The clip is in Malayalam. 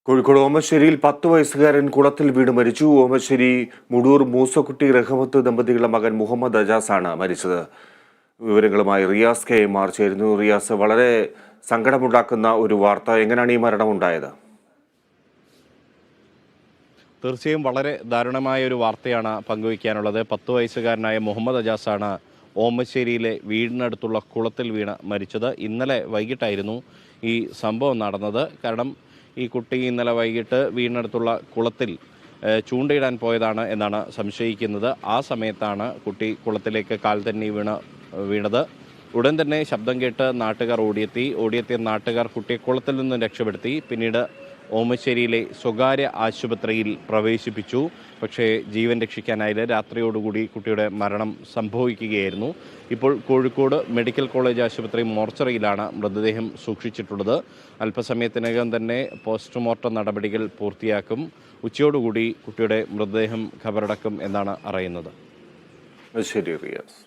കോഴിക്കോട് ഓമശ്ശേരിയിൽ 10 വയസ്സുകാരൻ കുളത്തിൽ വീണ് മരിച്ചു. ഓമശ്ശേരി മുടൂർ മൂസക്കുട്ടി റഹ്മത്ത് ദമ്പതികളുടെ മകൻ മുഹമ്മദ് അജാസാണ് മരിച്ചത്. വിവരങ്ങളുമായി റിയാസ് KMR ചേരുന്നു. റിയാസ്, വളരെ സങ്കടമുണ്ടാക്കുന്ന ഒരു വാർത്ത. എങ്ങനെയാണ് ഈ മരണം ഉണ്ടായത്? തീർച്ചയായും വളരെ ദാരുണമായ ഒരു വാർത്തയാണ് പങ്കുവയ്ക്കാനുള്ളത്. 10 വയസ്സുകാരനായ മുഹമ്മദ് അജാസാണ് ഓമശ്ശേരിയിലെ വീടിനടുത്തുള്ള കുളത്തിൽ വീണ് മരിച്ചത്. ഇന്നലെ വൈകിട്ടായിരുന്നു ഈ സംഭവം നടന്നത്. കാരണം ഈ കുട്ടി ഇന്നലെ വൈകിട്ട് വീടിനടുത്തുള്ള കുളത്തിൽ ചൂണ്ടയിടാൻ പോയതാണ് എന്നാണ് സംശയിക്കുന്നത്. ആ സമയത്താണ് കുട്ടി കുളത്തിലേക്ക് കാൽ തന്നെ വീണത്. ഉടൻ തന്നെ ശബ്ദം കേട്ട് നാട്ടുകാർ ഓടിയെത്തിയ നാട്ടുകാർ കുട്ടിയെ കുളത്തിൽ നിന്നും രക്ഷപ്പെടുത്തി. പിന്നീട് ഓമശ്ശേരിയിലെ സ്വകാര്യ ആശുപത്രിയിൽ പ്രവേശിപ്പിച്ചു. പക്ഷേ ജീവൻ രക്ഷിക്കാനായില്ല. രാത്രിയോടുകൂടി കുട്ടിയുടെ മരണം സംഭവിക്കുകയായിരുന്നു. ഇപ്പോൾ കോഴിക്കോട് മെഡിക്കൽ കോളേജ് ആശുപത്രി മോർച്ചറിയിലാണ് മൃതദേഹം സൂക്ഷിച്ചിട്ടുള്ളത്. അല്പസമയത്തിനകം തന്നെ പോസ്റ്റ്മോർട്ടം നടപടികൾ പൂർത്തിയാക്കും. ഉച്ചയോടുകൂടി കുട്ടിയുടെ മൃതദേഹം ഖബറടക്കും എന്നാണ് അറിയുന്നത്. ശരി റിയാസ്.